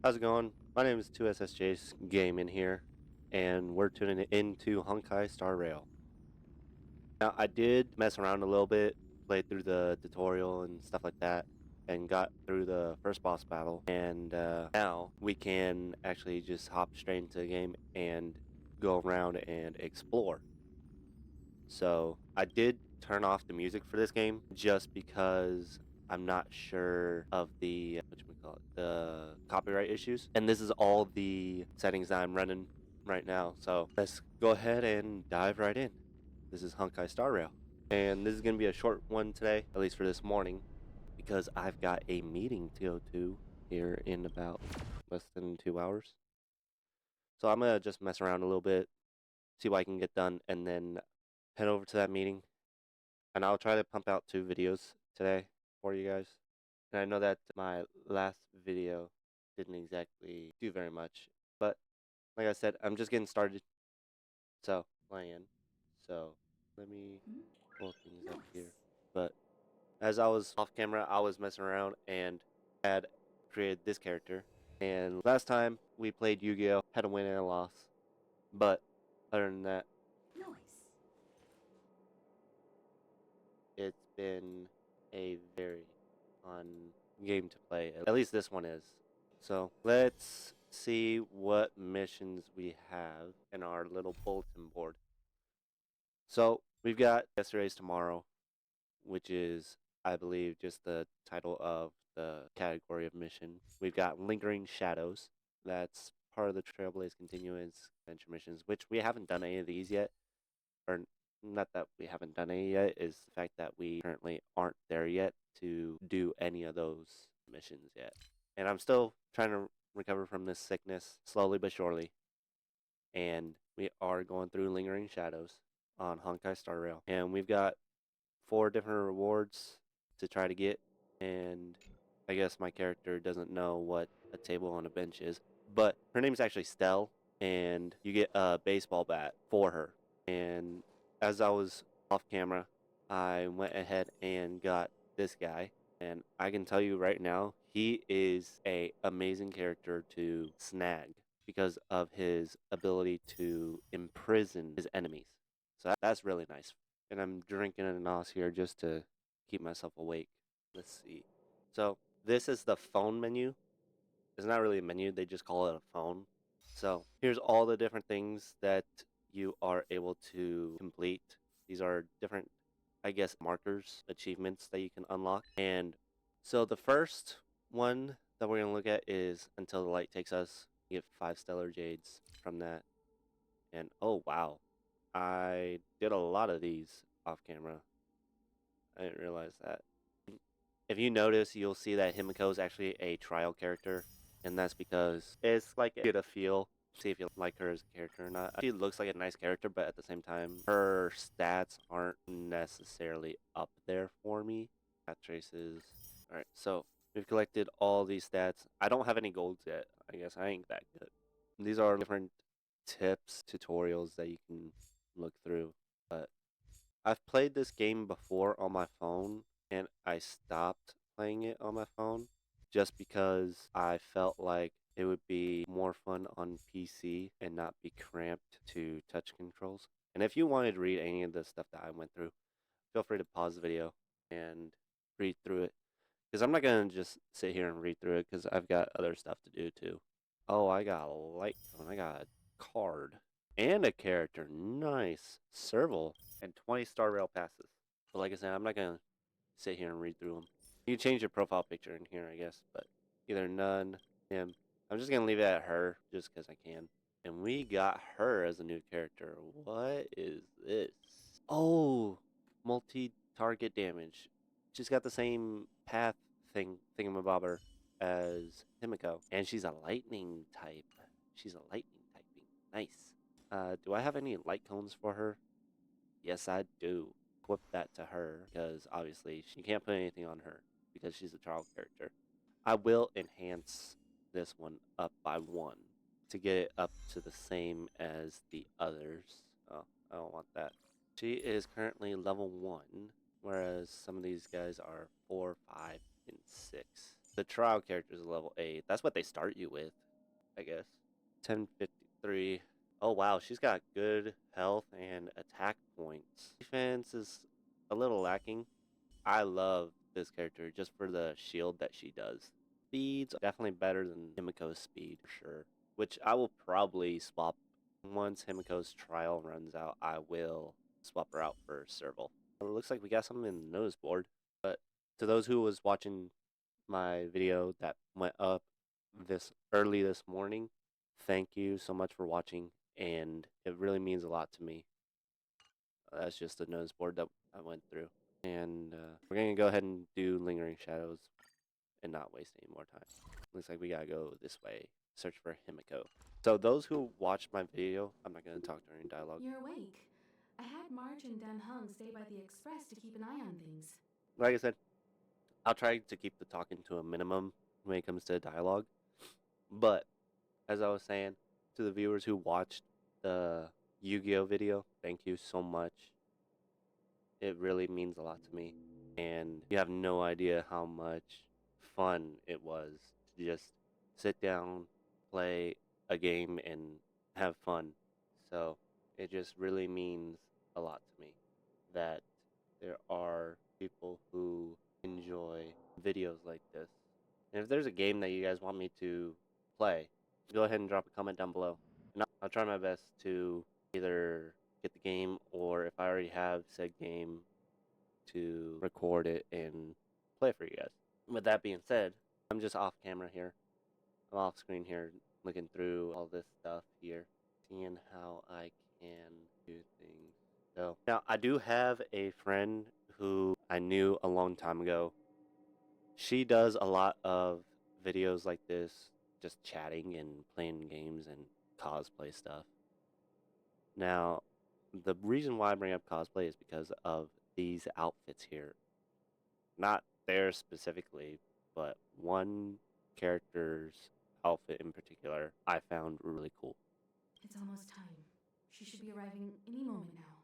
How's it going? My name is 2SSJ's Gaming here, and we're tuning into Honkai Star Rail. Now, I did mess around a little bit, played through the tutorial and stuff like that, and got through the first boss battle, and now we can actually just hop straight into the game and go around and explore. So, I did turn off the music for this game just because I'm not sure of the the copyright issues. And this is all the settings that I'm running right now. So let's go ahead and dive right in. This is Honkai Star Rail. And this is going to be a short one today, at least for this morning, because I've got a meeting to go to here in about less than 2 hours. So I'm going to just mess around a little bit, see what I can get done, and then head over to that meeting. And I'll try to pump out 2 videos today for you guys. And I know that my last video didn't exactly do very much, but like I said, I'm just getting started. So, playing. So, let me pull things up here. But as I was off camera, I was messing around and had created this character. And last time we played Yu-Gi-Oh! Had a win and a loss. But other than that, it's been a very fun game to play. At least this one is. So let's see what missions we have in our little bulletin board. So we've got Yesterday's Tomorrow, which is, I believe, just the title of the category of mission. We've got Lingering Shadows. That's part of the Trailblaze Continuance adventure missions, which we haven't done any of these yet. Or not that we haven't done any yet, is the fact that we currently aren't there yet to do any of those missions yet. And I'm still trying to recover from this sickness slowly but surely. And we are going through Lingering Shadows on Honkai Star Rail. And we've got 4 different rewards to try to get. And I guess my character doesn't know what a table on a bench is. But her name's actually Stell. And you get a baseball bat for her. And as I was off camera, I went ahead and got this guy. And I can tell you right now, he is an amazing character to snag because of his ability to imprison his enemies. So that's really nice. And I'm drinking an nos here just to keep myself awake. Let's see. So this is the phone menu. It's not really a menu, they just call it a phone. So here's all the different things that you are able to complete. These are different, I guess, markers, achievements that you can unlock. And so the first one that we're going to look at is Until the Light Takes Us. You get 5 Stellar Jades from that. And oh wow, I did a lot of these off camera. I didn't realize that. If you notice, you'll see that Himiko is actually a trial character. And that's because it's like get a feel, see if you like her as a character or not. She looks like a nice character, but at the same time, her stats aren't necessarily up there for me. Stat traces. Alright, so we've collected all these stats. I don't have any golds yet. I guess I ain't that good. These are different tips, tutorials that you can look through. But I've played this game before on my phone, and I stopped playing it on my phone just because I felt like it would be more fun on PC and not be cramped to touch controls. And if you wanted to read any of the stuff that I went through, feel free to pause the video and read through it. Because I'm not going to just sit here and read through it because I've got other stuff to do too. Oh, I got a light cone. I got a card. And a character. Nice. Serval. And 20 Star Rail passes. But like I said, I'm not going to sit here and read through them. You can change your profile picture in here, I guess. But either none, him. I'm just going to leave it at her just because I can. And we got her as a new character. What is this? Oh, multi-target damage. She's got the same path thingamabobber as Himiko. And she's a lightning type. She's a lightning typing. Nice. Do I have any light cones for her? Yes, I do. Equip that to her because obviously you can't put anything on her because she's a trial character. I will enhance this one up by 1 to get it up to the same as the others. Oh, I don't want that. She is currently level 1, whereas some of these guys are 4, 5, and 6. The trial character is a level 8. That's what they start you with, I guess. 1053. Oh wow, she's got good health and attack points. Defense is a little lacking. I love this character just for the shield that she does. Speed's definitely better than Himiko's speed for sure. Which I will probably swap once Himiko's trial runs out. I will swap her out for Serval. It looks like we got something in the notice board. But to those who was watching my video that went up this morning, thank you so much for watching, and it really means a lot to me. That's just the notice board that I went through. And we're going to go ahead and do Lingering Shadows and not waste any more time. Looks like we gotta go this way. Search for Himiko. So those who watched my video, I'm not gonna talk during dialogue. You're awake. I had March and Dan Hung stay by the express to keep an eye on things. Like I said, I'll try to keep the talking to a minimum when it comes to dialogue. But as I was saying, to the viewers who watched the Yu-Gi-Oh video, thank you so much. It really means a lot to me. And you have no idea how much fun it was to just sit down, play a game, and have fun. So it just really means a lot to me that there are people who enjoy videos like this. And if there's a game that you guys want me to play, go ahead and drop a comment down below. And I'll try my best to either get the game, or if I already have said game, to record it and play it for you guys. With that being said, I'm just off camera here. I'm off screen here, looking through all this stuff here, seeing how I can do things. So now I do have a friend who I knew a long time ago. She does a lot of videos like this, just chatting and playing games and cosplay stuff. Now, the reason why I bring up cosplay is because of these outfits here. Not theirs specifically, but one character's outfit in particular I found really cool. It's almost time. She should be arriving any moment now.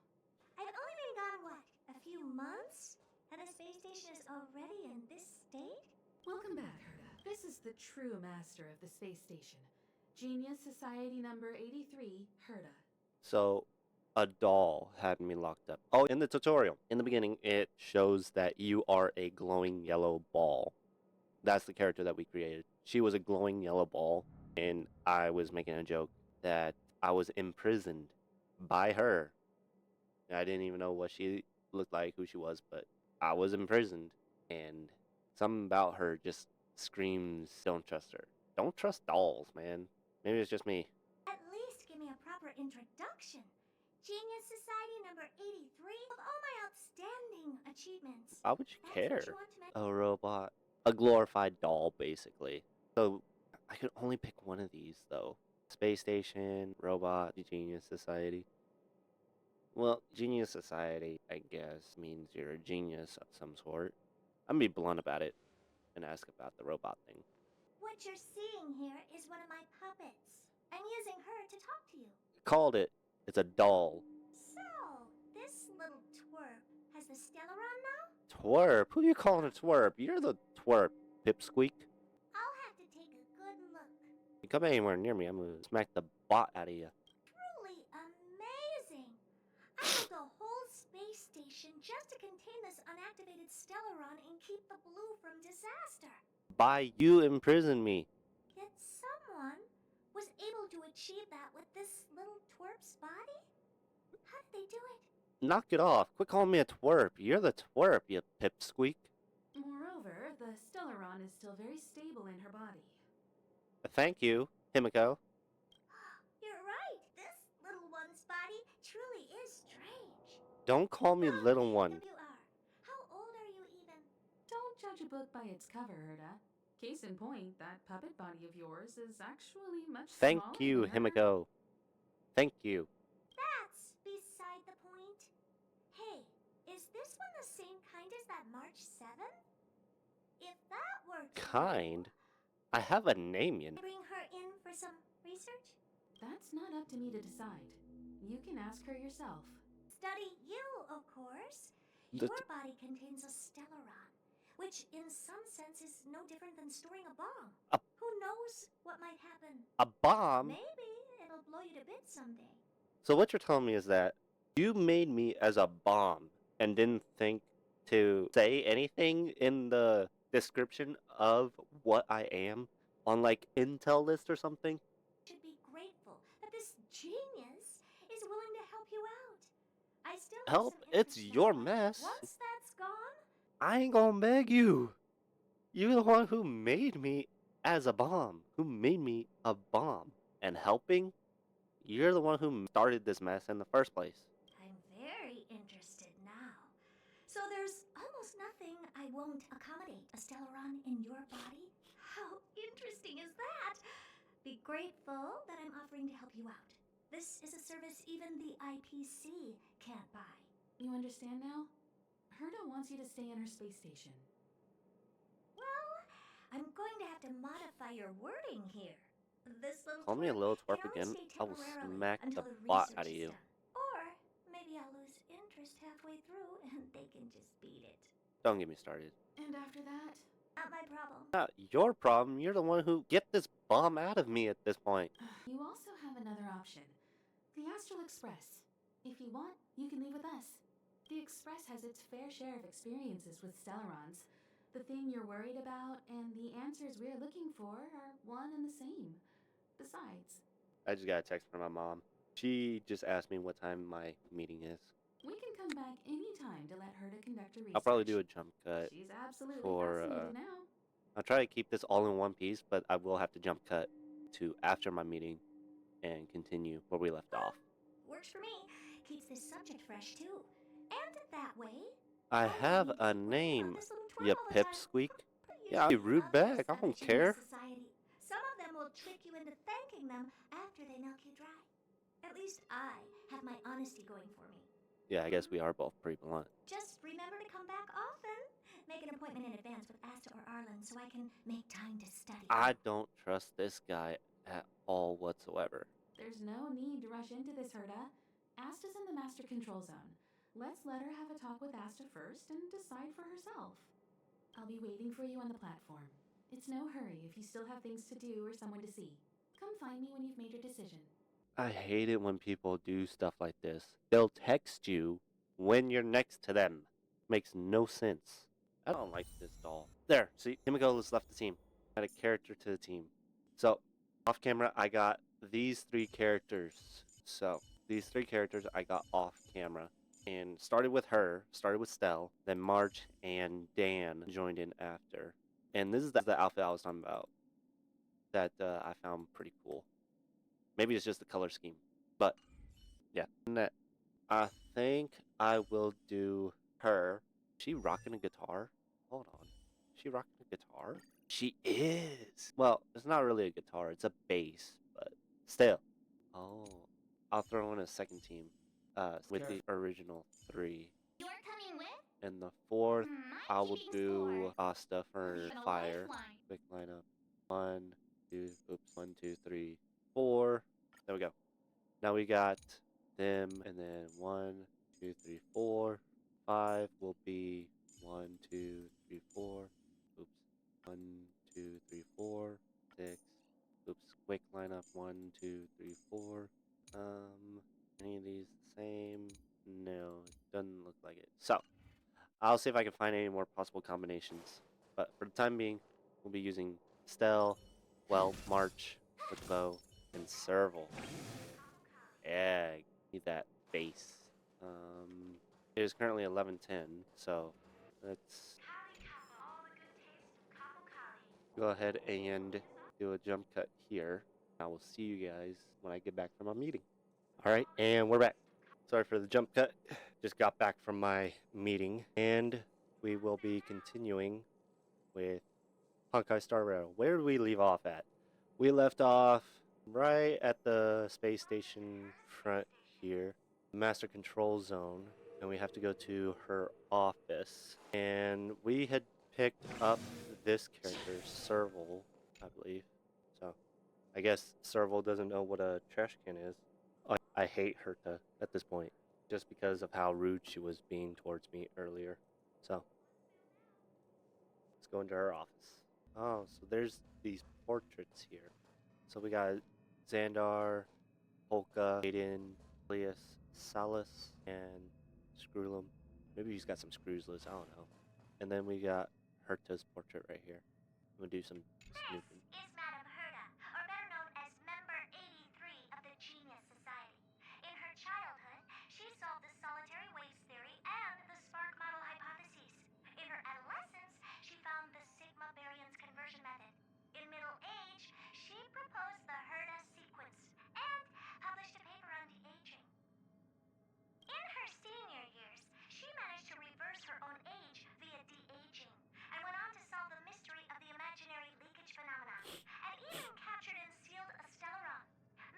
I've only been gone, what, a few months? And the space station is already in this state? Welcome back, Herta. This is the true master of the space station. Genius Society number 83, Herta. So, a doll had me locked up. Oh, in the tutorial, in the beginning, it shows that you are a glowing yellow ball. That's the character that we created. She was a glowing yellow ball, and I was making a joke that I was imprisoned by her. I didn't even know what she looked like, who she was, but I was imprisoned. And something about her just screams, don't trust her. Don't trust dolls, man. Maybe it's just me. At least give me a proper introduction. Genius Society number 83 of all my outstanding achievements. Why would you That's care? what you want to make. A robot. A glorified doll, basically. So, I could only pick one of these, though. Space Station, Robot, Genius Society. Well, Genius Society, I guess, means you're a genius of some sort. I'm gonna be blunt about it and ask about the robot thing. What you're seeing here is one of my puppets. I'm using her to talk to you. Called it. It's a doll. So, this little twerp has the Stellaron now? Twerp? Who you calling a twerp? You're the twerp, pipsqueak. I'll have to take a good look. You come anywhere near me, I'm gonna smack the bot out of you. Truly amazing! I built a whole space station just to contain this unactivated Stellaron and keep the blue from disaster. By you imprison me. Yet someone was able to achieve that with this little twerp's body? How did they do it? Knock it off. Quit calling me a twerp. You're the twerp, you pipsqueak. Moreover, the Stellaron is still very stable in her body. Thank you, Himiko. You're right. This little one's body truly is strange. Don't call me How little big one. You are. How old are you even? Don't judge a book by its cover, Herta. Case in point, that puppet body of yours is actually much Thank smaller you, than her. Himiko. Thank you. That's beside the point. Hey, is this one the same kind as that March 7th? If that works. Kind? I have a name, you know. Bring her in for some research? That's not up to me to decide. You can ask her yourself. Study you, of course. The Your body contains a Stellaron, which in some sense is no different than storing a bomb. A- Who knows what might happen? A bomb? Maybe it'll blow you to bits someday. So what you're telling me is that you made me as a bomb and didn't think to say anything in the description of what I am on like Intel list or something? Should be grateful that this genius is willing to help you out. I still have Help, some it's interest your now, but mess. once that's gone, I ain't gonna beg you. You're the one who made me as a bomb, who made me a bomb. And helping, you're the one who started this mess in the first place. I'm very interested now. So there's almost nothing I won't accommodate, a Stellaron in your body? How interesting is that? Be grateful that I'm offering to help you out. This is a service even the IPC can't buy. You understand now? Herda wants you to stay in her space station. Well, I'm going to have to modify your wording here. This little Call me a twerp little twerp can only again, stay I will temporarily smack until the the bot research out of is you. done. Or maybe I'll lose interest halfway through and they can just beat it. Don't get me started. And after that? Not my problem. Not your problem, you're the one who get this bomb out of me at this point. You also have another option. The Astral Express. If you want, you can leave with us. The Express has its fair share of experiences with Stellarons. The thing you're worried about and the answers we're looking for are one and the same. Besides, I just got a text from my mom. She just asked me what time my meeting is. we can come back anytime to let her to conduct a research. I'll probably do a jump cut She's absolutely for, fascinated now. I'll try to keep this all in one piece, but I will have to jump cut to after my meeting and continue where we left off. Works for me. Keeps this subject fresh too. And that way, I won't have need to a worry about name, this little twerp you all the time. pipsqueak. Usually Yeah, I'll be rude love back, this I other don't genius care. Society. Some of them will trick you into thanking them after they milk you dry. At least I have my honesty going for me. Yeah, I guess we are both pretty blunt. Just remember to come back often. Make an appointment in advance with Asta or Arlen so I can make time to study. I don't trust this guy at all whatsoever. There's no need to rush into this, Herda. Asta's in the master control zone. Let's let her have a talk with Asta first and decide for herself. I'll be waiting for you on the platform. It's no hurry if you still have things to do or someone to see. Come find me when you've made your decision. I hate it when people do stuff like this. They'll text you when you're next to them. Makes no sense. I don't like this doll. There, see, Himiko has left the team. Add a character to the team. So, off camera, I got these three characters. So, these three characters I got off camera. And started with her, started with Stell, then March and Dan joined in after. And this is the outfit I was talking about that I found pretty cool. Maybe it's just the color scheme. But, yeah. I think I will do her. Is she rocking a guitar? Hold on. Is she rocking a guitar? She is. Well, it's not really a guitar. It's a bass, but still. Oh, I'll throw in a second team. With the original three. You're coming with? And the fourth, My I will cheating do score. Asta for Even a fire. lifeline. Quick lineup. 1, 2, oops, 1, 2, 3, 4. There we go. Now we got them, and then 1, 2, 3, 4. 5 will be 1, 2, 3, 4. Oops. 1, 2, 3, 4. 6. Oops. Quick lineup. 1, 2, 3, 4. Any of these the same? No, it doesn't look like it. So, I'll see if I can find any more possible combinations. But for the time being, we'll be using Stell, well, March with bow, and Serval. Yeah, need that base. It is currently 11:10, so let's go ahead and do a jump cut here. I will see you guys when I get back from my meeting. Alright, and we're back. Sorry for the jump cut. Just got back from my meeting, and we will be continuing with Honkai Star Rail. Where did we leave off at? We left off right at the space station front here, master control zone, and we have to go to her office. And we had picked up this character, Serval, I believe. So, I guess Serval doesn't know what a trash can is. I hate Herta at this point, just because of how rude she was being towards me earlier. So, go into her office. Oh, so there's these portraits here. So we got Xandar, Polka, Aiden, Elias, Salus, and Screwlum. Maybe he's got some screws loose, I don't know. And then we got Herta's portrait right here. I'm gonna do some snooping. This is Madame Herta, or better known as Member 83 of the Genius Society. In her childhood, she solved the solitary waves theory and the spark model hypotheses. In her adolescence, she found the sigma baryons conversion method. In middle age, she proposed the Herta sequence and published a paper on de-aging. In her senior years, she managed to reverse her own age via de-aging and went on to solve the mystery of the imaginary leakage phenomenon and even captured and sealed a stellaron.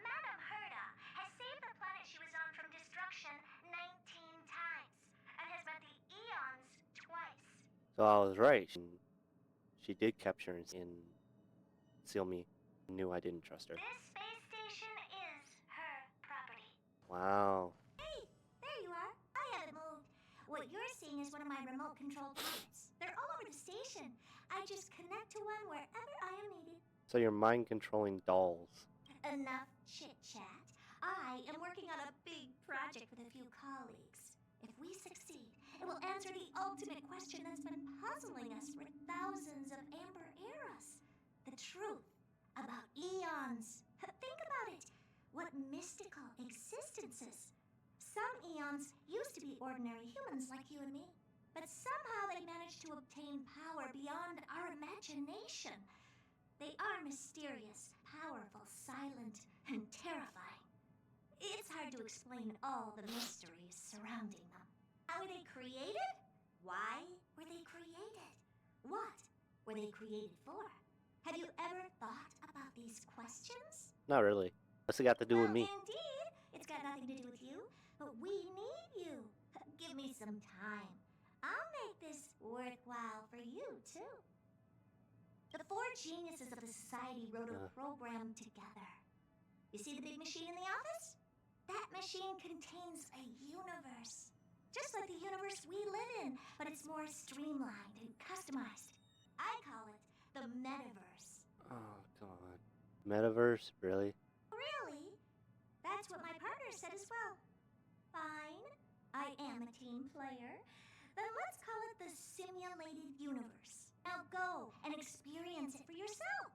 Madame Herta has saved the planet she was on from destruction 19 times and has met the eons twice. So I was right. She did capture and seal me. I knew I didn't trust her. This space station is her property. Wow. Hey, there you are. I haven't moved. What you're seeing is one of my remote control planets. They're all over the station. I just connect to one wherever I am needed. So you're mind controlling dolls. Enough chit-chat. I am working on a big project with a few colleagues. If we succeed, it will answer the ultimate question that's been puzzling us for thousands of amber eras. The truth about eons. Think about it. What mystical existences. Some eons used to be ordinary humans like you and me, but somehow they managed to obtain power beyond our imagination. They are mysterious, powerful, silent, and terrifying. It's hard to explain all the mysteries surrounding them. How were they created? Why were they created? What were they created for? Have you ever thought about these questions? Not really. What's it got to do with me? Indeed, it's got nothing to do with you, but we need you. Give me some time. I'll make this worthwhile for you, too. The four geniuses of the society wrote a program together. You see the big machine in the office? That machine contains a universe. Just like the universe we live in, but it's more streamlined and customized. I call it the metaverse. Oh, God. Metaverse? Really? Really? That's what my partner said as well. Fine. I am a team player. Then let's call it the simulated universe. Now go and experience it for yourself.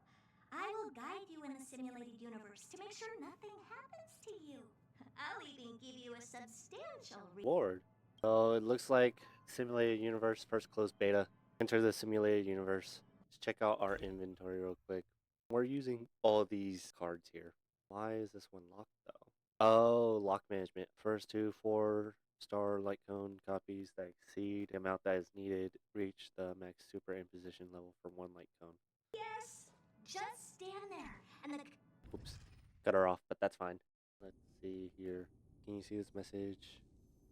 I will guide you in the simulated universe to make sure nothing happens to you. I'll even give you a substantial Lord. So it looks like simulated universe first closed beta. Enter the simulated universe. Let's check out our inventory real quick. We're using all of these cards here. Why is this one locked though? Oh, lock management. First 2 4-star light cone copies that exceed the amount that is needed reach the max superimposition level for 1 light cone. Yes, just stand there and the... Oops. Got her off, but that's fine. Let's see here. Can you see this message?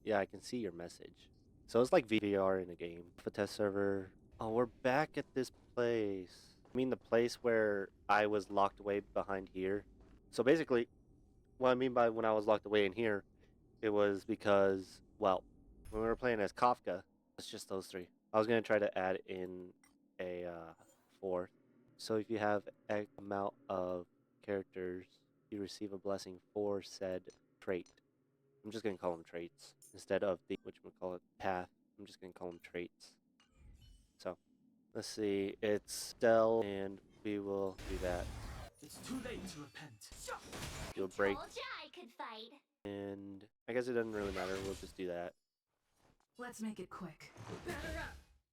Yeah, I can see your message. So it's like VR in a game. A test server. Oh, we're back at this place. I mean the place where I was locked away behind here. So basically, what I mean by when I was locked away in here, it was because, well, when we were playing as Kafka, it's just those 3. I was going to try to add in a 4th. So if you have X amount of characters, you receive a blessing for said trait. I'm just going to call them traits instead of the, which we call it, path. I'm just going to call them traits. So, let's see. It's Stell, and we will do that. It's too late to repent. Do a break. Told ya I could fight. And I guess it doesn't really matter. We'll just do that. Let's make it quick.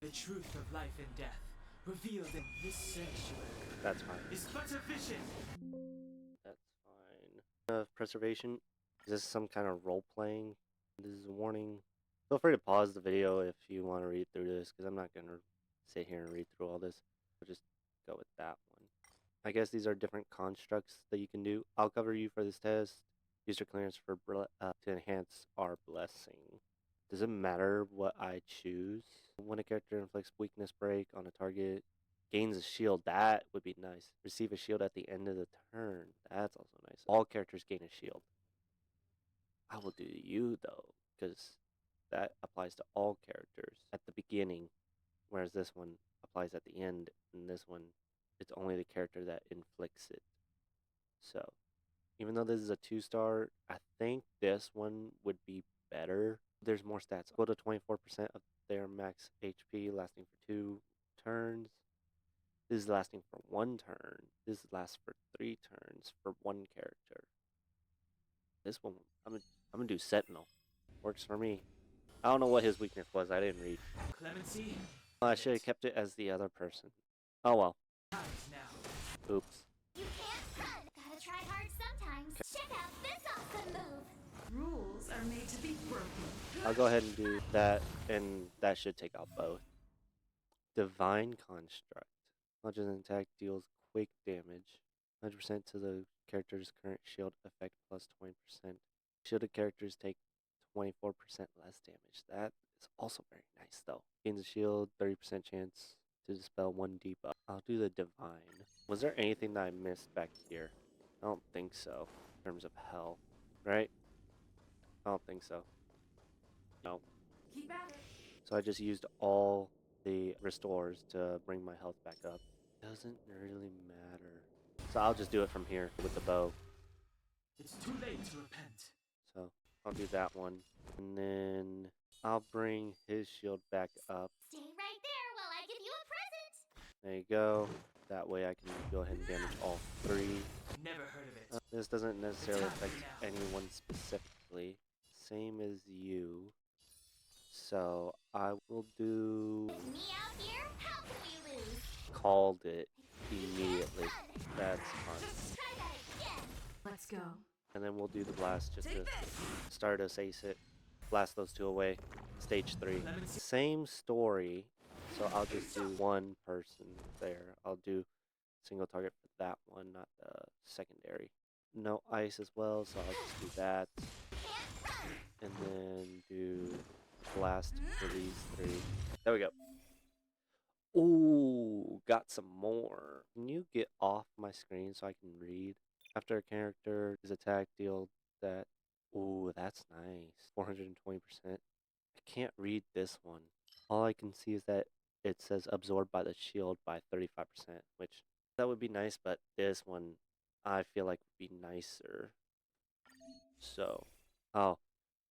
The truth of life and death, revealed in this sanctuary, That's fine. is but a vision. That's fine. Preservation. Is this some kind of role playing? This is a warning. Feel free to pause the video if you want to read through this, because I'm not going to sit here and read through all this. I'll just go with that one. I guess these are different constructs that you can do. I'll cover you for this test. User clearance for to enhance our blessing. Does it matter what I choose? When a character inflicts weakness break on a target, gains a shield. That would be nice. Receive a shield at the end of the turn. That's also nice. All characters gain a shield. I will do you though, because that applies to all characters at the beginning, whereas this one applies at the end. In this one, it's only the character that inflicts it. So, even though this is a 2-star, I think this one would be better. There's more stats. Go to 24% of their max HP, lasting for 2 turns. This is lasting for 1 turn. This lasts for 3 turns for 1 character. This one, I'm gonna do Sentinel. Works for me. I don't know what his weakness was. I didn't read. Clemency? I should have kept it as the other person. Oh well. Eyes now. Oops. You can't run. Gotta try hard sometimes. Check out this awesome move. Rules are made to be broken. I'll go ahead and do that, and that should take out both. Divine Construct. Launches an attack, deals quick damage. 100% to the character's current shield effect plus 20%. Shielded characters take 24% less damage. That is also very nice though. Gains a shield, 30% chance to dispel 1 debuff. I'll do the Divine. Was there anything that I missed back here? I don't think so. In terms of health, right? I don't think so. No. Keep at it. So I just used all the restores to bring my health back up. Doesn't really matter. So I'll just do it from here with the bow. It's too late to repent. So I'll do that one. And then I'll bring his shield back up. Stay right there while I give you a present. There you go. That way I can go ahead and damage all 3. Never heard of it. This doesn't necessarily Time affect now. anyone specifically. Same as you. So I will do... With me out here, how can we lose? Called it immediately. That's fun. Try that again. Let's go. And then we'll do the blast just to Take this. start us ace it. Blast those 2 away. Stage 3. Clemency. Same story. So I'll just do 1 person there. I'll do single target for that one, not the secondary. No ice as well, so I'll just do that. And then do blast for these 3. There we go. Ooh, got some more. Can you get off my screen so I can read? After a character is attacked, deal that. Ooh, that's nice. 420%. I can't read this one. All I can see is that it says absorbed by the shield by 35%, which that would be nice, but this one I feel like would be nicer. So, oh,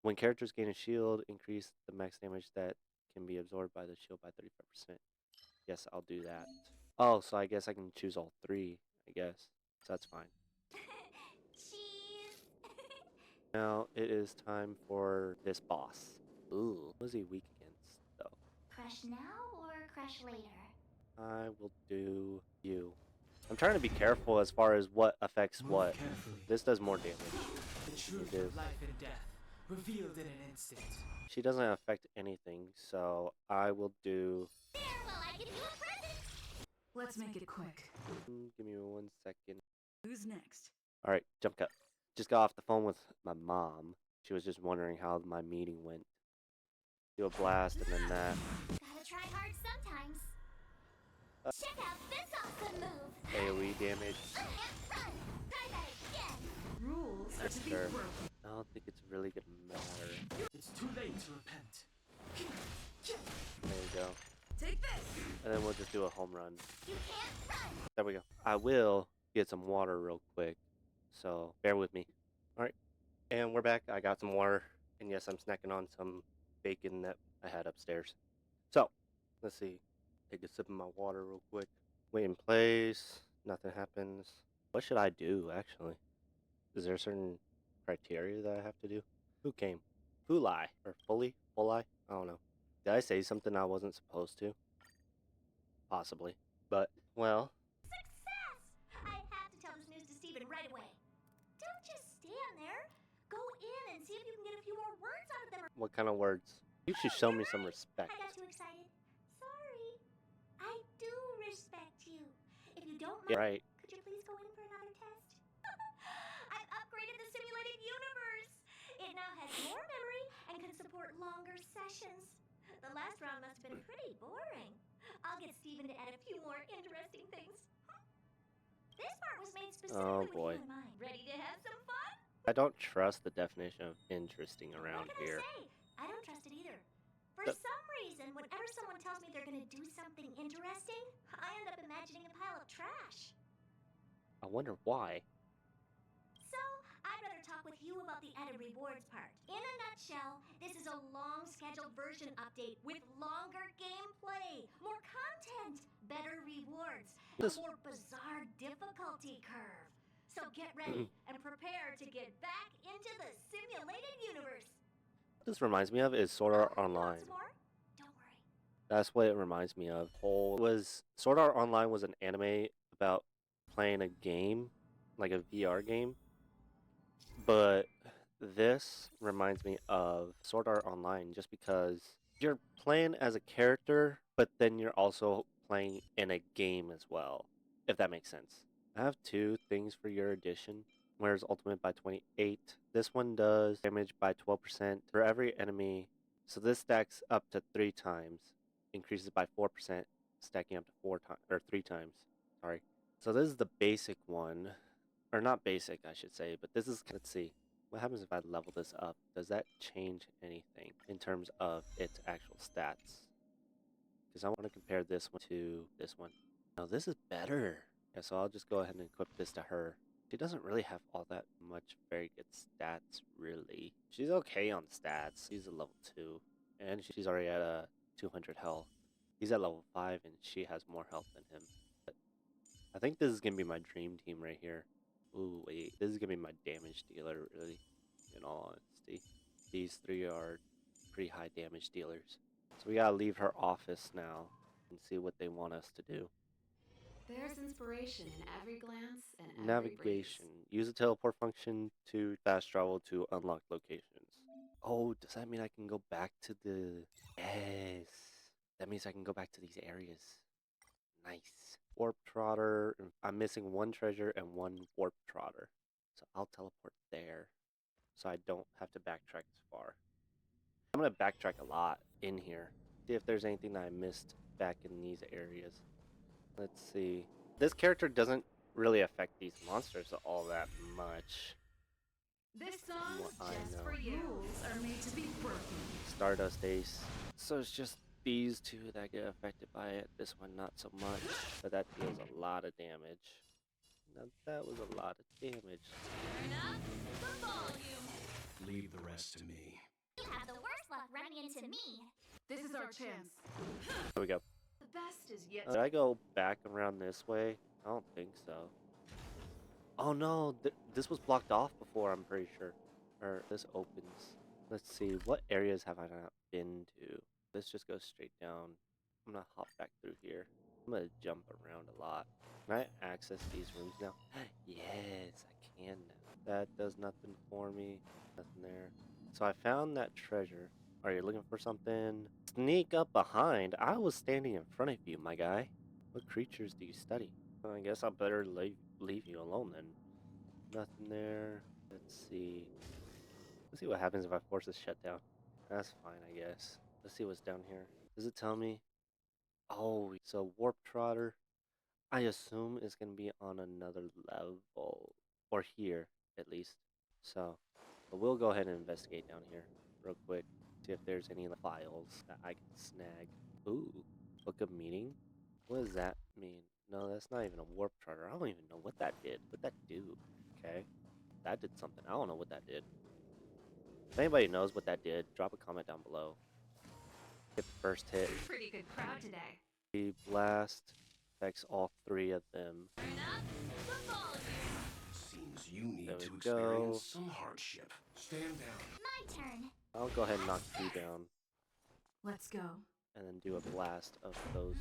when characters gain a shield, increase the max damage that can be absorbed by the shield by 35%. Yes, I'll do that. Oh, so I guess I can choose all 3, I guess. So that's fine. Cheese. Now it is time for this boss. Ooh, what is he weak against, though? Crush now or crush later? I will do you. I'm trying to be careful as far as what affects Move what. carefully. This does more damage. The truth is. of life and death, revealed in an instant. She doesn't affect anything, so I will do... There while I give you a present. Let's make it quick. Give me 1 second. Who's next? Alright, jump cut. Just got off the phone with my mom. She was just wondering how my meeting went. Do a blast and then that. Gotta try hard sometimes. Check out this awesome move. AoE damage. Try that again. Rules are to be Sure. broken. I don't think it's really gonna matter. It's too late to repent. There you go. Take this. And then we'll just do a home run. You can't run. There we go. I will get some water real quick, so bear with me. Alright, and we're back. I got some water, and yes, I'm snacking on some bacon that I had upstairs. So, let's see. Take a sip of my water real quick. Wait in place. Nothing happens. What should I do, actually? Is there a certain criteria that I have to do? Who came? Fulai? Or fully? Fulai? I don't know. Did I say something I wasn't supposed to? Possibly. But, well, Success! I have to tell this news to Steven right away. Don't just stand there. Go in and see if you can get a few more words out of them. what kind of words? You should show me some respect. I got too excited. Sorry. I do respect you. If you don't Yeah, mind, right. could you please go in for another test? I've upgraded the simulated universe. It now has more memory and can support longer sessions. The last round must have been pretty boring. I'll get Steven to add a few more interesting things. This part was made specifically with boy. you in mind. Ready to have some fun? I don't trust the definition of interesting What around can here. I say? I don't trust it either. For But- some reason, reason, whenever someone tells me they're gonna do something interesting, I end up imagining a pile of trash. I wonder why. So, I'd rather talk with you about the added rewards part. In a nutshell, this is a long scheduled version update with longer gameplay, more content, better rewards, and a This more bizarre difficulty curve. So get ready and prepare to get back into the simulated universe. this reminds me of is Sword Oh, Art you want Online. some more? Don't worry. That's what it reminds me of. Sword Art Online was an anime about playing a game, like a VR game. But this reminds me of Sword Art Online just because you're playing as a character, but then you're also playing in a game as well, if that makes sense. I have two things for your edition. Where's Ultimate by 28? This one does damage by 12% for every enemy. So this stacks up to 3 times, increases by 4%, stacking up to 3 times. Sorry. So this is the basic one. Or not basic, I should say, but this is, let's see. What happens if I level this up? Does that change anything in terms of its actual stats? Because I want to compare this one to this one. No, this is better. Yeah, so I'll just go ahead and equip this to her. She doesn't really have all that much very good stats, really. She's okay on stats. She's a level 2, and she's already at a 200 health. He's at level 5, and she has more health than him. But I think this is going to be my dream team right here. Ooh, wait. This is going to be my damage dealer, really, in all honesty. These three are pretty high damage dealers. So we gotta leave her office now and see what they want us to do. There's inspiration in every glance and every Navigation. Use the teleport function to fast travel to unlocked locations. Oh, does that mean I can go back to the... Yes. That means I can go back to these areas. Nice. Warp Trotter. I'm missing one treasure and one Warp Trotter. So I'll teleport there so I don't have to backtrack as far. I'm going to backtrack a lot in here. See if there's anything that I missed back in these areas. Let's see. This character doesn't really affect these monsters all that much. This song's What I just know. for you. Rules are made to be broken. Stardust Ace. So it's just these two that get affected by it. This one not so much, but that deals a lot of damage. Now that was a lot of damage. Turn up the volume. Leave the rest to me. You have the worst luck running into me. This is our chance. There we go. The best is yet Did I go back around this way? I don't think so. Oh no, this was blocked off before, I'm pretty sure. Or this opens. Let's see, what areas have I not been to? This just goes straight down. I'm gonna hop back through here. I'm gonna jump around a lot. Can I access these rooms now? Yes, I can now. That does nothing for me. Nothing there. So I found that treasure. Are you looking for something? Sneak up behind. I was standing in front of you, my guy. What creatures do you study? Well, I guess I better leave you alone then. Nothing there. Let's see. Let's see what happens if I force this shutdown. That's fine, I guess. Let's see what's down here. Does it tell me? Oh, so Warp Trotter. I assume it's going to be on another level. Or here, at least. So, but we'll go ahead and investigate down here real quick. See if there's any files that I can snag. Ooh, Book of Meeting? What does that mean? No, that's not even a Warp Trotter. I don't even know what that did. What'd that do? Okay. That did something. I don't know what that did. If anybody knows what that did, drop a comment down below. Get the first hit. pretty good crowd today. The blast affects all 3 of them. Turn up the volume. Seems you need There to we go. experience some hardship. Stand down. My turn. I'll go ahead and knock you down. Let's go. And then do a blast of those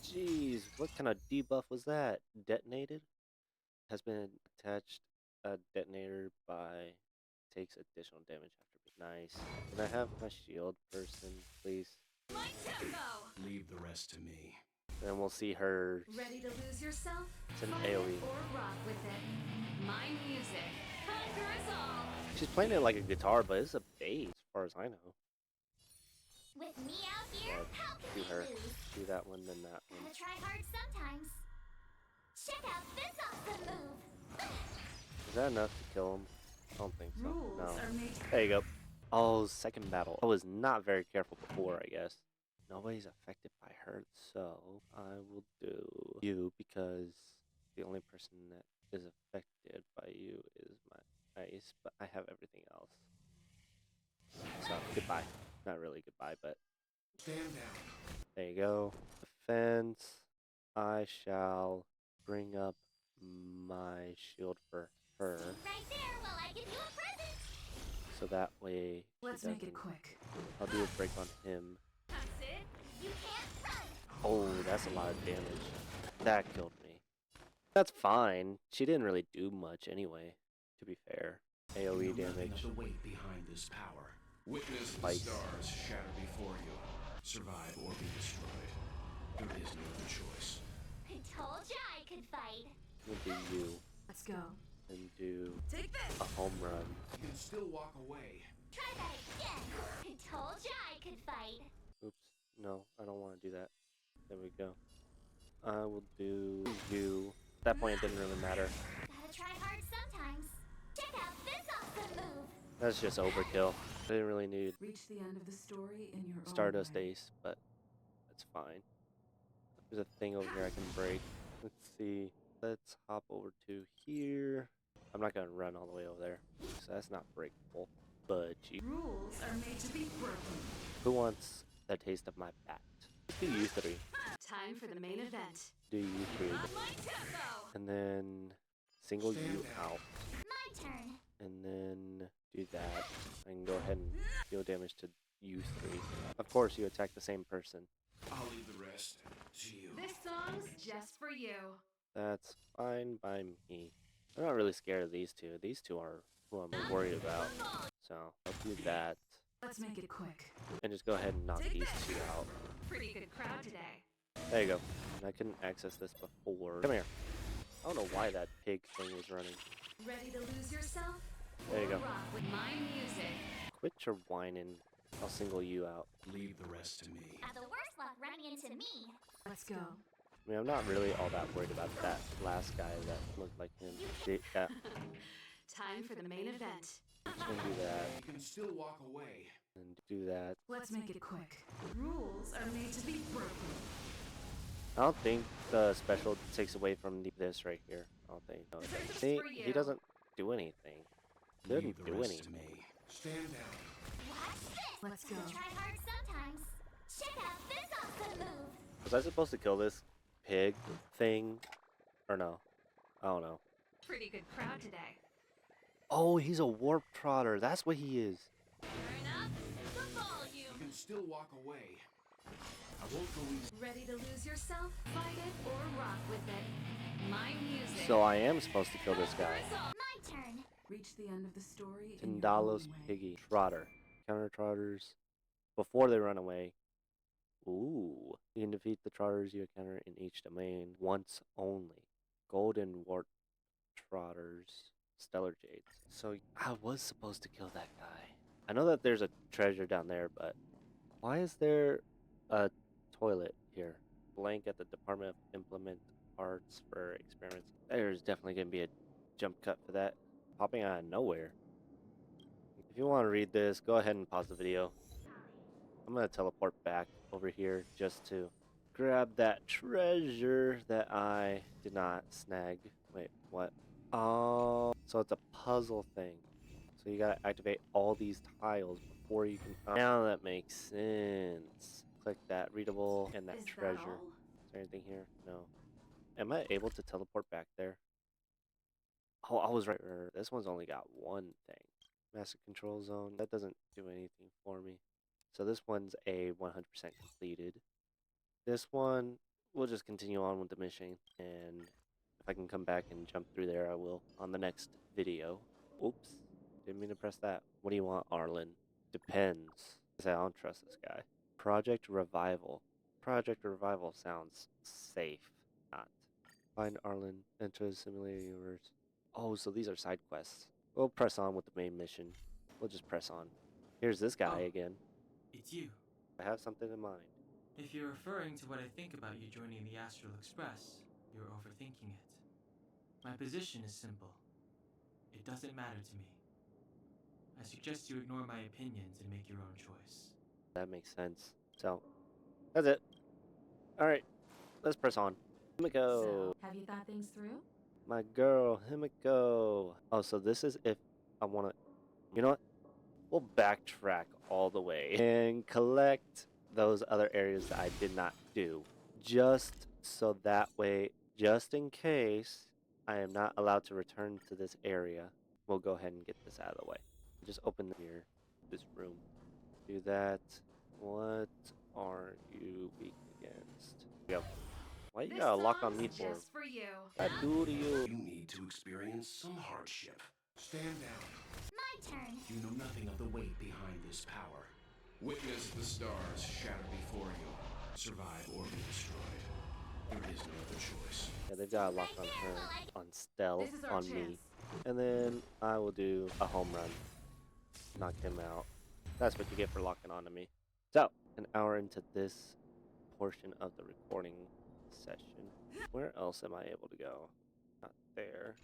3. Jeez, what kind of debuff was that? Detonated? Has been attached a detonator by... Takes additional damage after. Nice. Can I have my shield person, please? My tempo. Leave the rest to me. Then we'll see her. Ready to lose yourself? It's an Fight it AoE. or rock with it. My music. Conquer us all. She's playing it like a guitar, but it's a bass, as far as I know. With me out here, Yeah, how can do we her. lose? Do that one, then that one. Gotta try hard sometimes. Check out this awesome move. Is that enough to kill him? I don't think so. Rules No. are made. There you go. Oh, second battle. I was not very careful before, I guess. Nobody's affected by her, so I will do you because the only person that is affected by you is my ice, but I have everything else. So goodbye. Not really goodbye, but Stand down. there you go. Defense. I shall bring up my shield for her, Right there while I give you a present. so that way she Let's make it doesn't- quick. I'll do a break on him. That's it. You can't run. Oh, that's a lot of damage. That killed me. That's fine. She didn't really do much anyway, to be fair. AoE Know nothing damage. of the weight behind this power. Witness the Twice. stars shatter before you. Survive or be destroyed. There is no other choice. I told ya I could fight. We'll do you Let's go. and do Take this. a home run. You can still walk away. Try that again. I told ya I could fight. Oops. No, I don't want to do that. There we go. I will do you. At that point, it didn't really matter. Gotta try hard sometimes. Check out this awesome move. That's just overkill. I didn't really need Reach the end of the story in your Stardust own way. Ace, but that's fine. There's a thing over here I can break. Let's see. Let's hop over to here. I'm not gonna run all the way over there, so that's not breakable. But Rules are made to be broken. who wants a taste of my bat? Let's do you three. Time for the main event. Do you three. On my tempo. And then single you Stand down. out. My turn. And then do that. I can go ahead and deal damage to you three. Of course, you attack the same person. I'll leave the rest to you. This song's just for you. That's fine by me. I'm not really scared of these two. These two are who I'm worried about. So I'll do that. Let's make it quick. And just go ahead and knock these two out. Pretty good crowd today. There you go. And I couldn't access this before. Come here. I don't know why that pig thing was running. Ready to lose yourself? There you go. Rock with my music. Quit your whining. I'll single you out. Leave the rest to me. Have the worst luck running into me. Let's go. I mean, I'm not really all that worried about that last guy that looked like him. Yeah, Time for the main event. just gonna do that You can still walk away. and do that. Let's make it quick. Rules are made to be broken. I don't think the special takes away from this right here. I don't think. No, it doesn't. See, he doesn't do anything. He Leave doesn't the do rest anything. to me. Stand down. Watch this. Let's go. Gotta try hard sometimes. Check out this awesome move. Was I supposed to kill this pig thing? Or no? I don't know. Pretty good crowd today. Oh, he's a warp trotter. That's what he is. Turn up the You volume. can still walk away. I won't go easy. Ready to lose yourself? Fight it or rock with it. My music. So I am supposed to kill this guy. My turn. Reach the end of the story in your Tindalos own way. Piggy. Trotter. Counter trotters before they run away. Ooh. You can defeat the trotters you encounter in each domain once only. Golden warp trotters. Stellar jades. So I was supposed to kill that guy. I know that there's a treasure down there, but why is there a toilet here? Blank at the Department of Implement Arts for experiments. There's definitely going to be a jump cut for that. Popping out of nowhere. If you want to read this, go ahead and pause the video. I'm going to teleport back over here just to grab that treasure that I did not snag. Wait, what? Oh, so it's a puzzle thing. So you gotta activate all these tiles before you can. Now that makes sense. Click that readable and that Is treasure. that all? Is there anything here? No. Am I able to teleport back there? Oh, I was right. This one's only got one thing. Master control zone. That doesn't do anything for me. So this one's a 100% completed. This one, we'll just continue on with the mission. And if I can come back and jump through there, I will on the next video. Oops. Didn't mean to press that. What do you want, Arlen? Depends. I don't trust this guy. Project Revival. Project Revival sounds safe. Not. Find Arlen. Enter the simulated universe. Oh, so these are side quests. We'll press on with the main mission. We'll just press on. Here's this guy Oh. again. It's you. I have something in mind. If you're referring to what I think about you joining the Astral Express, you're overthinking it. My position is simple. It doesn't matter to me. I suggest you ignore my opinions and make your own choice. That makes sense. So, That's it. All right, let's press on. Himiko, So, have you thought things through? my girl, Himiko. Oh, so this is if I want to. You know what? We'll backtrack all the way and collect those other areas that I did not do, just so that way, just in case I am not allowed to return to this area, we'll go ahead and get this out of the way. Just open here, this room. Do that. What are you weak against? Go. Why you This gotta lock on song's me for? just for you. I do to you. You need to experience some hardship. Stand down. My turn. You know nothing of the weight behind this power. Witness the stars shatter before you. Survive or be destroyed. There is no other choice. Yeah, they've got a lock on her, on stealth, This is our on me. chance. And then I will do a home run. Knock him out. That's what you get for locking onto me. So, an hour into this portion of the recording session, where else am I able to go? Not there.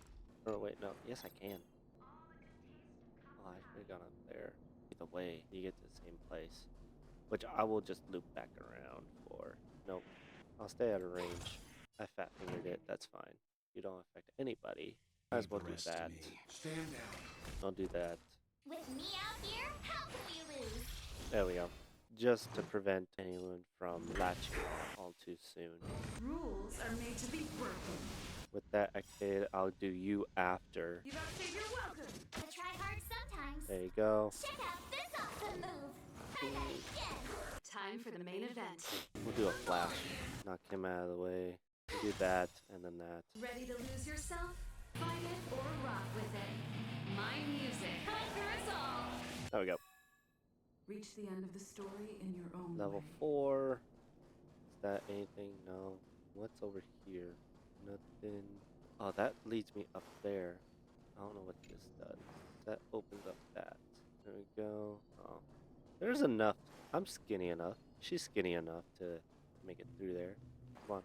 Oh, wait, no. Yes, I can. Oh, I should have gone up there. Either way, you get to the same place. Which I will just loop back around for. Nope. I'll stay out of range. I fat fingered it. That's fine. You don't affect anybody. Might as well Leave the do rest to that. me. Stand down. I'll do that. With me out here, how can we lose? There we go. Just to prevent anyone from latching on all too soon. Rules are made to be broken. With that activated, I'll do you after. You gotta say you're welcome. I try hard sometimes. There you go. Check out this awesome move. Try that again. Time for the main event. We'll do a flash. Knock him out of the way. Do that, and then that. Ready to lose yourself? Fight it or rock with it. My music. Conquer us all. There we go. Reach the end of the story in your own Level way. 4. Is that anything? No. What's over here? Nothing. Oh, that leads me up there. I don't know what this does. That opens up that. There we go. Oh. There's enough. I'm skinny enough. She's skinny enough to make it through there. Come on.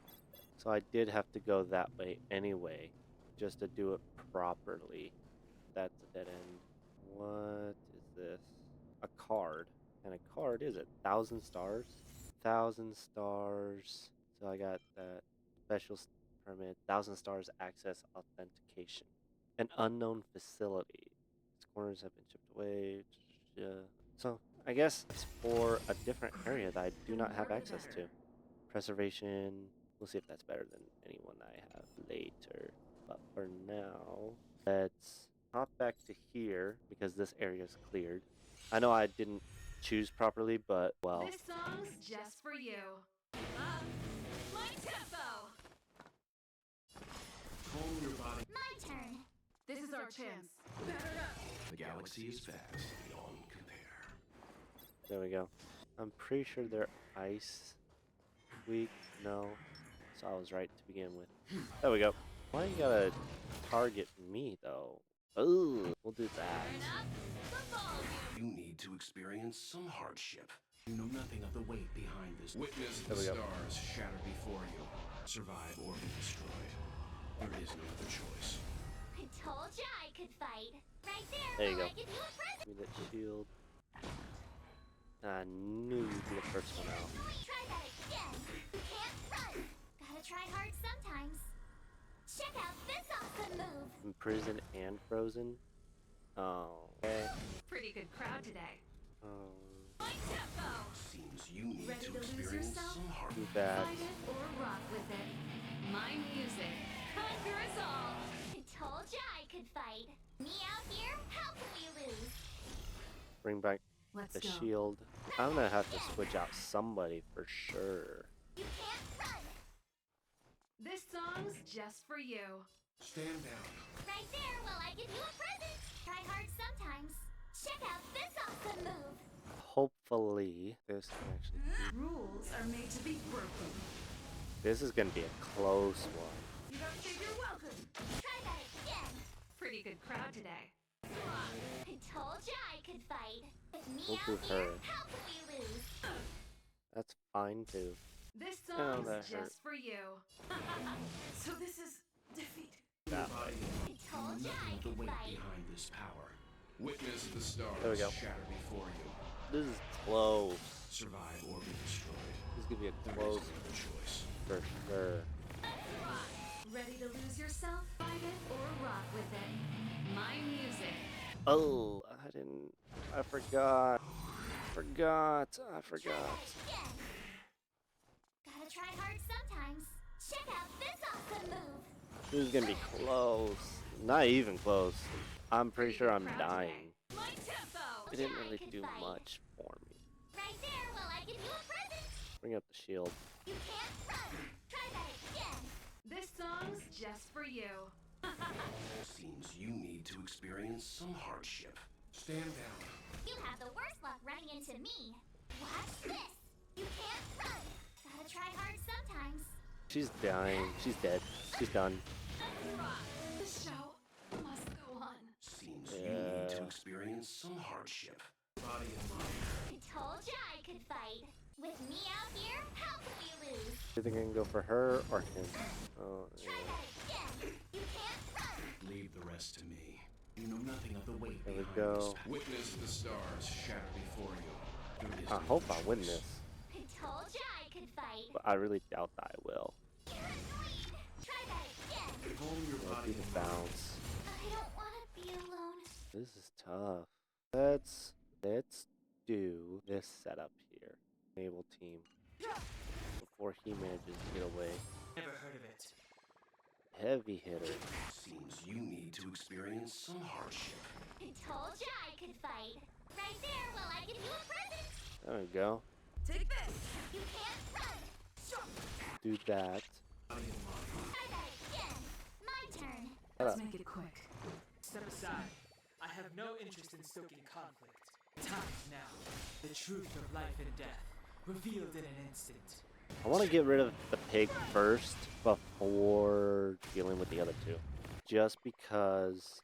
So I did have to go that way anyway, just to do it properly. That's a dead end. What is this? A card. And a card is it? 1,000 stars? 1,000 stars. So I got that special permit. 1,000 stars access authentication. An unknown facility. Its corners have been chipped away. Yeah. So I guess it's for a different area that I do not have access to. Preservation. We'll see if that's better than anyone I have later. But for now, let's hop back to here because this area is cleared. I know I didn't choose properly, but well. This song's just for you. Up. My tempo. Calm your body. My turn. This is our chance. Batter up. The galaxy is vast beyond compare. There we go. I'm pretty sure they're ice weak. No. So I was right to begin with. There we go. Why you gotta target me though? Ooh, we'll do that. Turn up the volume. You need to experience some hardship. You know nothing of the weight behind this. Witness the There we go. stars shatter before you. Survive or be destroyed. There is no other choice. I told ya I could fight. Right there. There you will go. I give you a present? Give me that shield. I knew you'd be the first one out. Try that again. You can't run. Gotta try hard sometimes. Check out this awesome move. Imprisoned and frozen. Oh. Okay. Pretty good crowd today. Oh. My tempo. Seems you need Ready to to lose experience yourself? some hard. Too bad. Fight it or rock with it. My music. Conquer us all. I told ya I could fight. Me out here? How can we lose? Bring back Let's the go. shield. I'm gonna have to switch out somebody for sure. You can't run. This song's just for you. Stand down. Right there while I give you a present. Try hard sometimes. Check out this awesome move. Hopefully, this can actually. Rules are made to be broken. This is gonna be a close one. You gotta say you're welcome. Try that again. Pretty good crowd today. I told ya I could fight. With me We'll out prove here, her. how can we lose? That's fine too. This Oh, song's that hurt. just for you. So this is defeat. That Your way. body. I You told know ya I nothing of the could weight fight. behind this power. Witness the stars There we go. shatter before you. This is close. Survive or be destroyed. This is gonna be a There close is no choice. for sure. Ready to lose yourself? Fight it or rock with it. My music. Oh, I didn't. I forgot. I forgot. Gotta try hard sometimes. Check out this awesome move. This is gonna be close. Not even close. I'm pretty sure I'm Proud dying. today. My tempo. It didn't Yeah, I really could do fight. much for me. Right there, well, I give you a present. Bring up the shield. You can't run. Try that again. This song's just for you. Seems you need to experience some hardship. Stand down. You have the worst luck running into me. Watch this. You can't run. Gotta try hard sometimes. She's dying. She's dead. She's done. The show must go on. Seems you need to Yeah. experience some hardship. Body and mind. I told ya I could fight. With me out here, how can we lose? Either gonna go for her or him. Oh, Try yeah. that again. You can't run. Leave the rest to me. You know nothing of the weight There we behind go. this. Witness the stars shatter before you. There is I no hope I win choice. this, I told ya I could fight. but I really doubt that I will. You're annoying. Try that again. Calm your Let body people and mind. bounce. I don't want to be alone. This is tough. Let's do this setup here. Naval team. Before he manages to get away. Never heard of it. Heavy hitter. Seems you need to experience some hardship. I told ya I could fight. Right there, well, I give you a present. There we go. Take this. You can't run. Do that. Body and mind. Try that again. My turn. Shut up. Make it quick. Step aside. I have no interest in stoking conflict. Time is now. The truth of life and death, revealed in an instant. I want to get rid of the pig first before dealing with the other two. Just because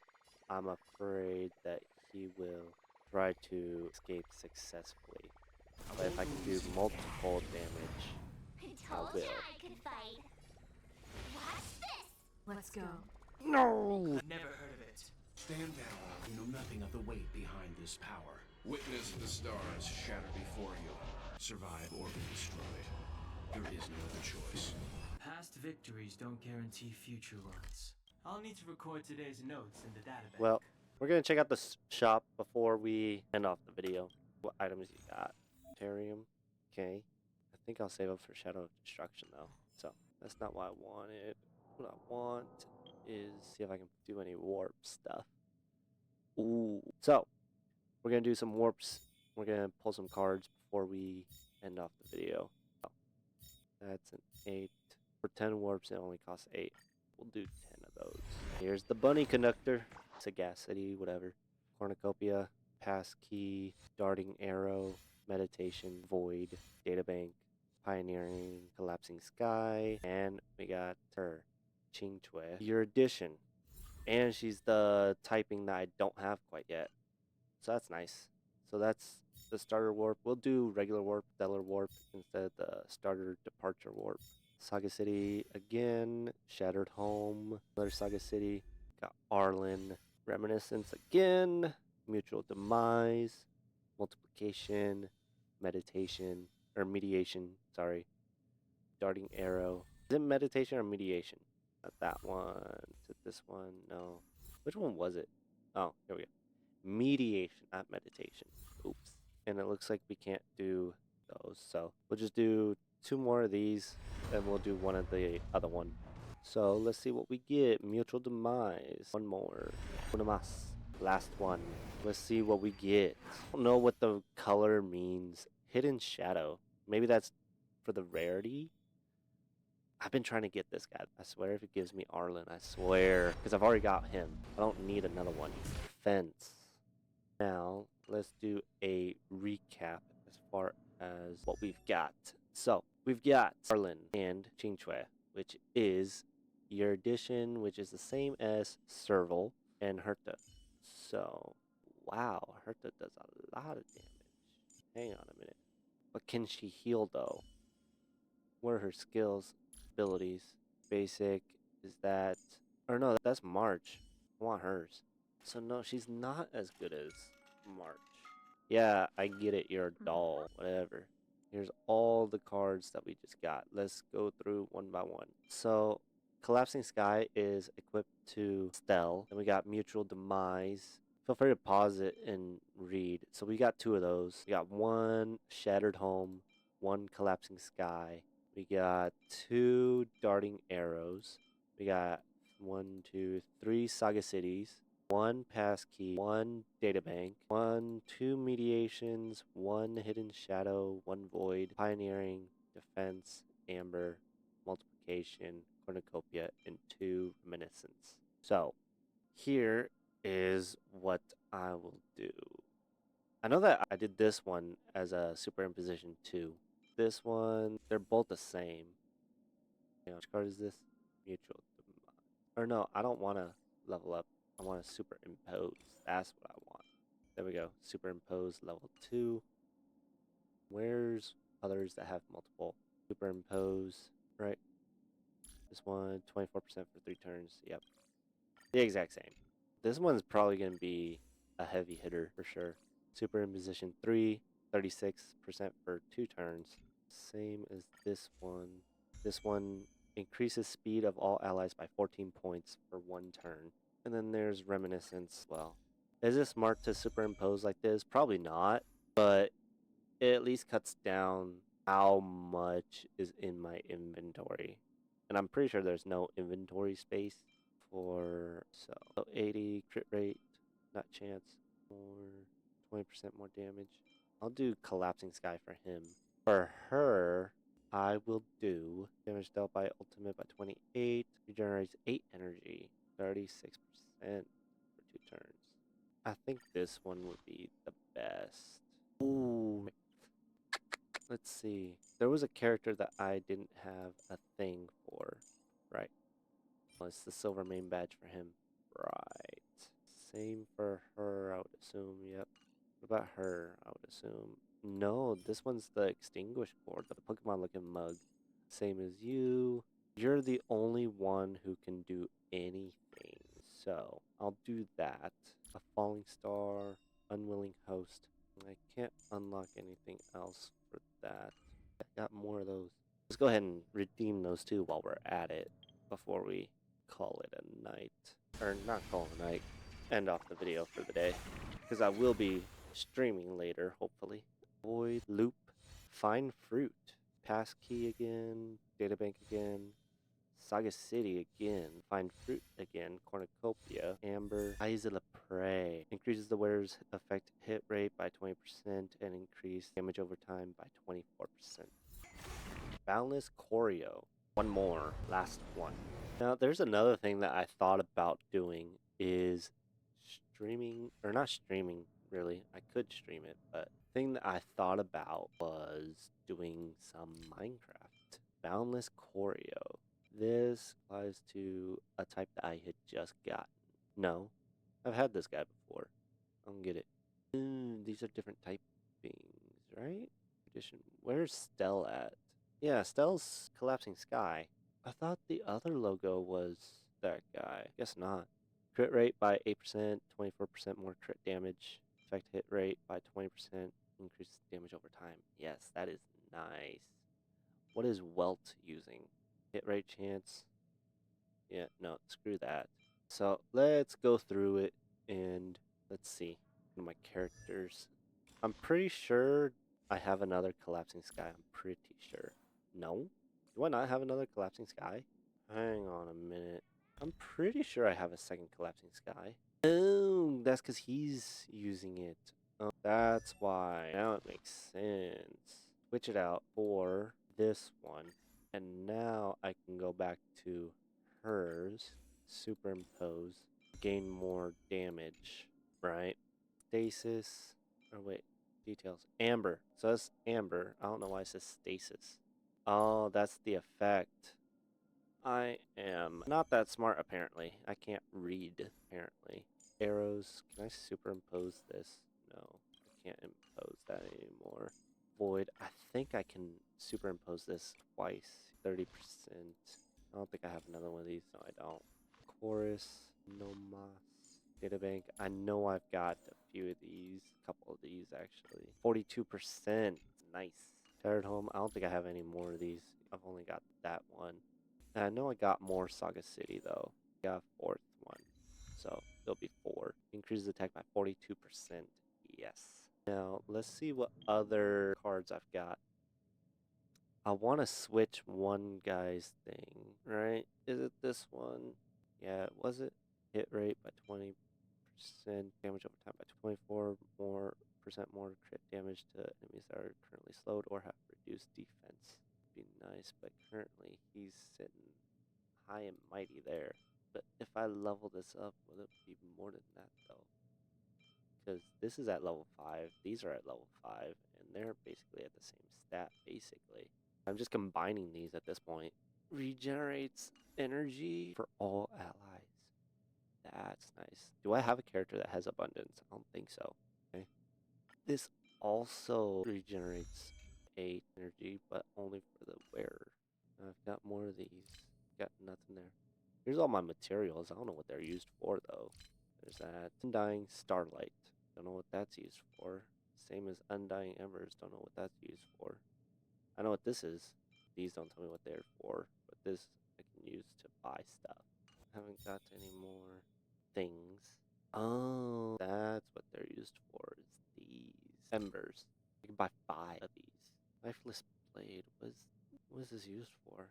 I'm afraid that he will try to escape successfully. But if I can do multiple damage, I told will. ya I could fight. Watch this. Let's go. no! Never heard of it. Stand down. You know nothing of the weight behind this power. Witness the stars shatter before you. Survive or be destroyed. There is no other choice. Past victories don't guarantee future ones. I'll need to record today's notes in the database. Well, we're gonna check out the shop before we end off the video. What items you got? Terrium. Okay. I think I'll save up for Shadow of Destruction though. So that's not what I wanted. What I want is see if I can do any warp stuff. Ooh. So we're gonna do some warps. We're gonna pull some cards before we end off the video. Oh, that's an 8. For 10 warps, it only costs 8. We'll do 10 of those. Here's the bunny conductor. Sagacity, whatever. Cornucopia, passkey, darting arrow, meditation, void, databank, pioneering, collapsing sky, and we got her, Qingcui. Your addition. And she's the typing that I don't have quite yet. So that's nice. So that's the starter warp. We'll do regular warp, stellar warp, instead of the starter departure warp. Saga City again, Shattered Home, another Saga City, got Arlen, Reminiscence again, Mutual Demise, Multiplication, Meditation, or Mediation, sorry, Darting Arrow. Is it Meditation or Mediation? Not that one. Is it this one? No. Which one was it? Oh, here we go. Mediation, not meditation. Oops. And it looks like we can't do those, so we'll just do 2 more of these, then we'll do one of the other one. So let's see what we get. Mutual Demise. 1 more. Unamas. Last one. Let's see what we get. I don't know what the color means. Hidden Shadow. Maybe that's for the rarity. I've been trying to get this guy. I swear if it gives me Arlen, I swear. Because I've already got him. I don't need another one. Fence. Now, let's do a recap as far as what we've got. So, we've got Arlen and Qingcui, which is your addition, which is the same as Serval and Herta. So, wow, Herta does a lot of damage. Hang on a minute. But can she heal, though? What are her skills, abilities? Basic, is that... Or no, that's March. I want hers. So no, she's not as good as March. Yeah, I get it, you're a doll, whatever. Here's all the cards that we just got. Let's go through one by one. So Collapsing Sky is equipped to Stell. And we got Mutual Demise. Feel free to pause it and read. So we got 2 of those. We got 1 Shattered Home, 1 Collapsing Sky. We got 2 Darting Arrows. We got 1, 2, 3 Saga Cities, 1 Passkey, 1 Databank, 2 Mediations, 1 Hidden Shadow, 1 Void, Pioneering, Defense, Amber, Multiplication, Cornucopia, and 2 Reminiscence. So, here is what I will do. I know that I did this one as a superimposition too. This one, they're both the same. Which card is this? Mutual. Or no, I don't want to level up. I want to superimpose. That's what I want. There we go. Superimpose level 2. Where's others that have multiple? Superimpose, right? This one, 24% for 3 turns. Yep. The exact same. This one's probably going to be a heavy hitter for sure. Superimposition 3, 36% for 2 turns. Same as this one. This one increases speed of all allies by 14 points for 1 turn. And then there's Reminiscence. Well, is it smart to superimpose like this? Probably not, but it at least cuts down how much is in my inventory. And I'm pretty sure there's no inventory space for, so 80 crit rate, not chance, more 20% more damage. I'll do Collapsing Sky for him. For her, I will do damage dealt by ultimate by 28, regenerates 8 energy, 36% for 2 turns. I think this one would be the best. Ooh. Let's see. There was a character that I didn't have a thing for. Right. Well, it's the silver main badge for him. Right. Same for her, I would assume. Yep. What about her? I would assume. No, this one's the extinguished board, the Pokemon looking mug. Same as you. You're the only one who can do anything. So I'll do that. A falling star, unwilling host. I can't unlock anything else for that. I got more of those. Let's go ahead and redeem those two while we're at it before we call it a night. Or not call it a night. End off the video for the day. Because I will be streaming later, hopefully. Void, Loop, Find Fruit, Passkey again, Databank again, Saga City again, Find Fruit again, Cornucopia, Amber, Eyes of the Prey. Increases the wearer's effect hit rate by 20% and increase damage over time by 24%. Boundless Choreo. One more, last one. Now, there's another thing that I thought about doing is streaming, or not streaming, really. I could stream it, but the thing that I thought about was doing some Minecraft. Boundless Choreo. This applies to a type that I had just gotten. No, I've had this guy before. I don't get it. These are different typings, right? Edition. Where's Stell at? Yeah, Stell's Collapsing Sky. I thought the other logo was that guy. Guess not. Crit rate by 8%, 24% more crit damage. Effect hit rate by 20%, increases damage over time. Yes, that is nice. What is Welt using? Hit rate chance? Yeah, no, screw that. So let's go through it and let's see. My characters. I'm pretty sure I have another Collapsing Sky. I'm pretty sure. No? Do I not have another Collapsing Sky? Hang on a minute. I'm pretty sure I have a second Collapsing Sky. Oh, that's because he's using it. Oh, that's why. Now it makes sense. Switch it out for this one. And now I can go back to hers, superimpose, gain more damage, right? Stasis, or wait, details. Amber. So that's Amber. I don't know why it says stasis. Oh, that's the effect. I am not that smart, apparently. I can't read, apparently. Arrows. Can I superimpose this? No, I can't impose that anymore. Void. I think I can superimpose this twice. 30%. I don't think I have another one of these. No, I don't. Chorus. Nomas. Databank. I know I've got a few of these. A couple of these, actually. 42%. Nice. Tired Home. I don't think I have any more of these. I've only got that one. And I know I got more Saga City though. Got a fourth one. So there'll be 4. Increases attack by 42%. Yes. Now let's see what other cards I've got. I want to switch one guy's thing, right? Is it this one? Yeah, was it? Hit rate by 20%, damage over time by 24 more percent more crit damage to enemies that are currently slowed or have reduced defense. Be nice, but currently he's sitting high and mighty there. But if I level this up, will it be more than that though? Because this is at level 5, these are at level 5, and they're basically at the same stat, basically. I'm just combining these at this point. Regenerates energy for all allies. That's nice. Do I have a character that has abundance? I don't think so. Okay. This also regenerates 8 energy, but only for the wearer. I've got more of these. Got nothing there. Here's all my materials. I don't know what they're used for, though. There's that. Undying Starlight. Don't know what that's used for. Same as Undying Embers. Don't know what that's used for. I know what this is. These don't tell me what they're for, but this I can use to buy stuff. Haven't got any more things. Oh, that's what they're used for. Is these embers. I can buy 5 of these. Lifeless Blade. What is this used for?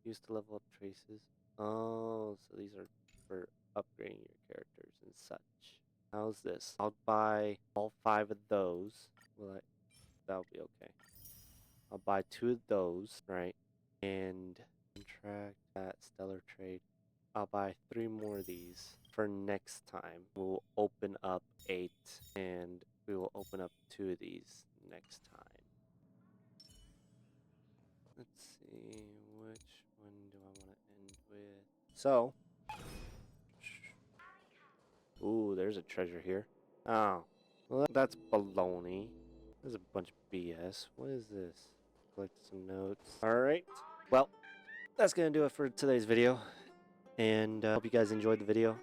Used to level up traces. Oh, so these are for upgrading your characters and such. How's this? I'll buy all 5 of those. That'll be okay. I'll buy 2 of those, right? And contract that stellar trade. I'll buy 3 more of these for next time. We'll open up 8 and we will open up 2 of these next time. Let's see, which one do I want to end with? So, ooh, there's a treasure here. Oh, well, that's baloney. There's a bunch of BS. What is this? Collect some notes. Alright, well, that's going to do it for today's video. And I hope you guys enjoyed the video.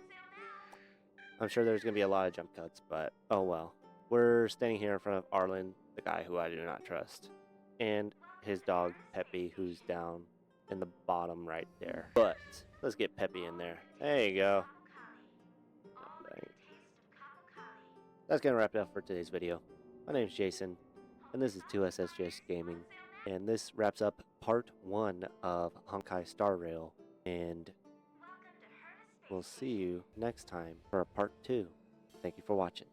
I'm sure there's going to be a lot of jump cuts, but oh well. We're standing here in front of Arlen, the guy who I do not trust. And his dog, Peppy, who's down in the bottom right there. But let's get Peppy in there. There you go. That's going to wrap it up for today's video. My name's Jason, and this is 2SSJS Gaming. And this wraps up part 1 of Honkai Star Rail. And we'll see you next time for part 2. Thank you for watching.